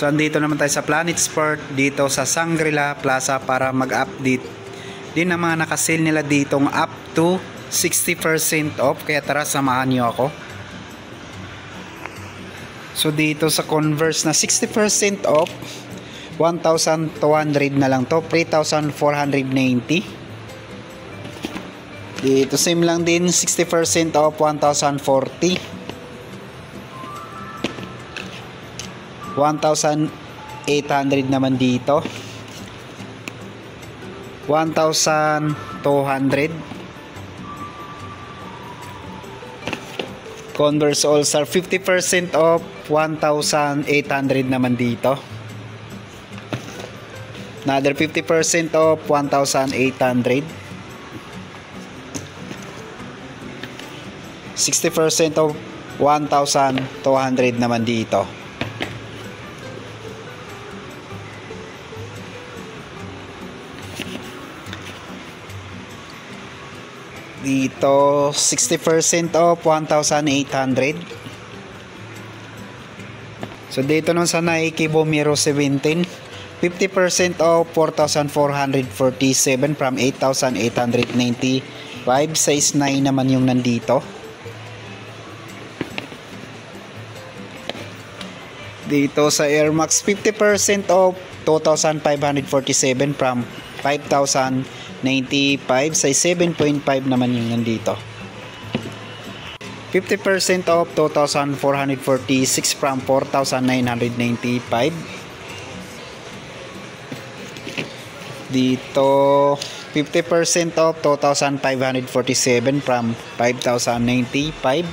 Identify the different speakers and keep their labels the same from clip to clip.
Speaker 1: So andito naman tayo sa Planet Sport dito sa Shangri-La Plaza para mag-update din ng mga nakasale nila ditong up to 60% off. Kaya tara, samahan nyo ako. So dito sa Converse na 60% off, 1,200 na lang to, 3,490. Dito same lang din, 60% off, 1,040. 1,800 naman dito. 1,200. Converse All-Star 50% off, 1,800 naman dito. Another 50% off, 1,800. 60% off, 1,200 naman dito. Dito 60% off, 1,800. So dito nun sa Nike Vomero 17, 50% off, 4,447 from 8,895. Size 9 naman yung nandito. Dito sa Air Max 50% off, 2,547 from 5,095. Size 7.5 naman yung nandito. 50% off, 2,446 from 4,995. Dito 50% off, 2,547 from 5,095.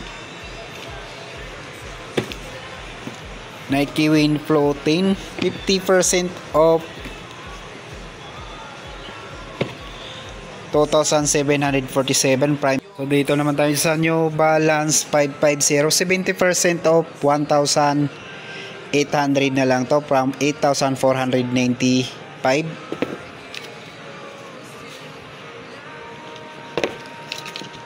Speaker 1: Nike Win Floating 50% off, 2,747 prime. So dito naman tayo sa New Balance 550, 70% off, 1,800 na lang to from 8,495.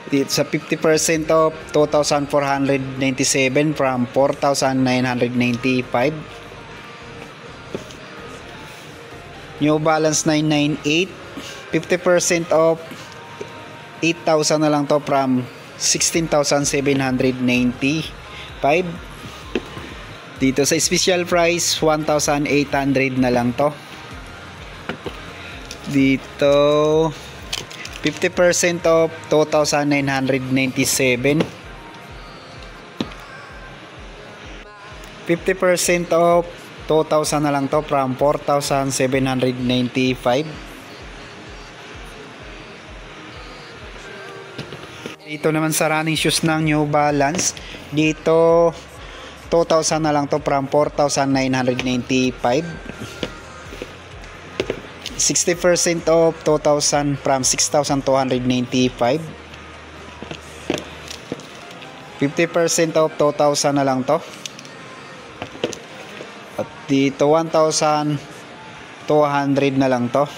Speaker 1: Dito sa 50% off, 2,497 from 4,995. New Balance 998, 50% off, 8,000 na lang to from 16,795. Dito sa special price, 1,800 na lang to. Dito 50% off, 2,997. 50% off, 2,000 na lang to from 4,795. Dito naman sa running shoes ng New Balance, dito 2,000 na lang to from 4,995. 60% off, 2,000 from 6,295. 50% off, 2,000 na lang to. At dito 1,200 na lang to.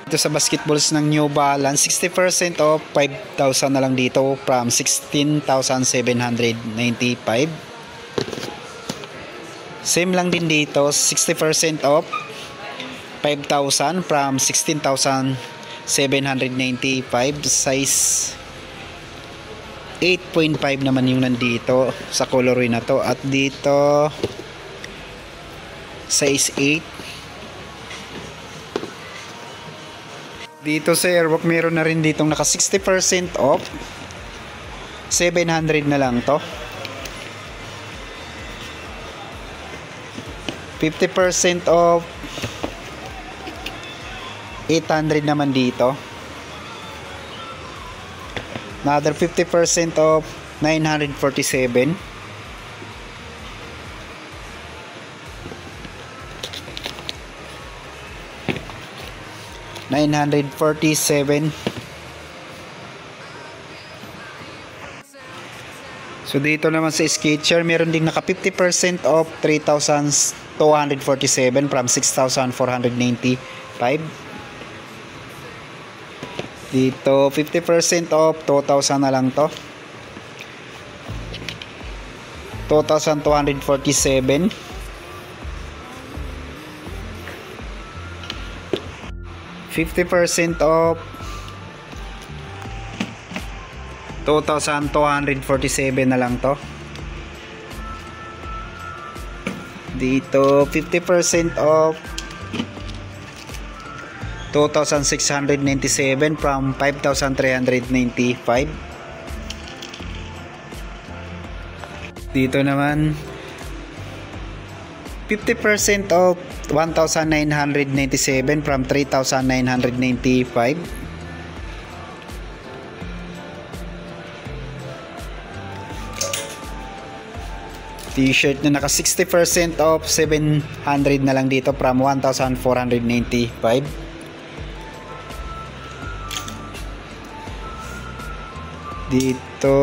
Speaker 1: Dito sa basketballs ng New Balance, 60% off, 5,000 na lang dito from 16,795. Same lang din dito, 60% off, 5,000 from 16,795. Size 8.5 naman yung nandito sa colorway na to. At dito size 8. Dito sa Airwalk meron na rin ditong naka 60% off, 700 na lang to. 50% off, 800 naman dito. Another 50% off, 947. $947. So dito naman sa Skechers, meron ding naka 50% off, 3,247 from 6,495. Dito 50% off, 2,000 na lang to. 2,247. 50% off, 2,247 na lang to. Dito 50% off, 2,697 from 5,395. Dito naman 50% off, 1,997 from 3,995. T-shirt na naka 60% off, 700 na lang dito from 1,495. Dito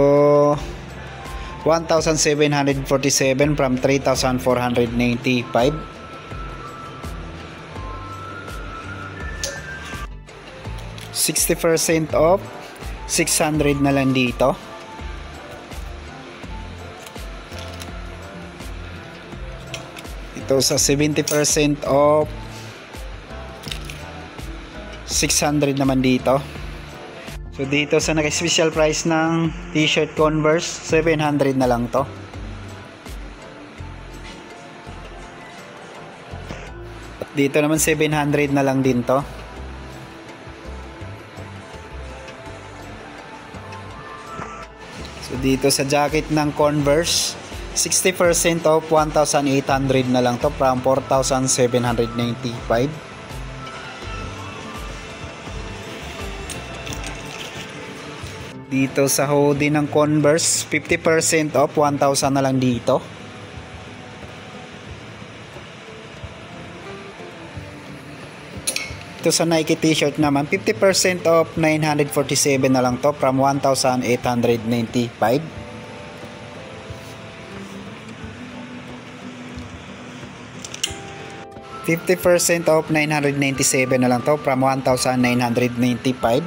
Speaker 1: 1,747 from 3,495. %60 off, 600 na lang dito. Ito sa 70% off, 600 naman dito. So dito sa naka-special price ng t-shirt Converse, 700 na lang to. At dito naman 700 na lang din to. So dito sa jacket ng Converse, 60% off, 1,800 na lang to from 4,795. Dito sa hoodie ng Converse, 50% off, 1,000 na lang dito. Ito sa Nike t-shirt naman, 50% off, 947 na lang to from 1,895. $50 off, 997 na lang to from 1,995.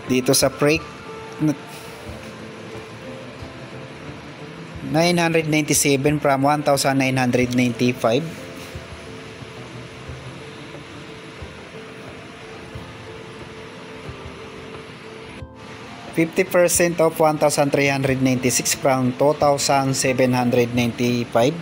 Speaker 1: Dito sa Freak, 997 from 1,995. $50 off, 1,396 from 2,795.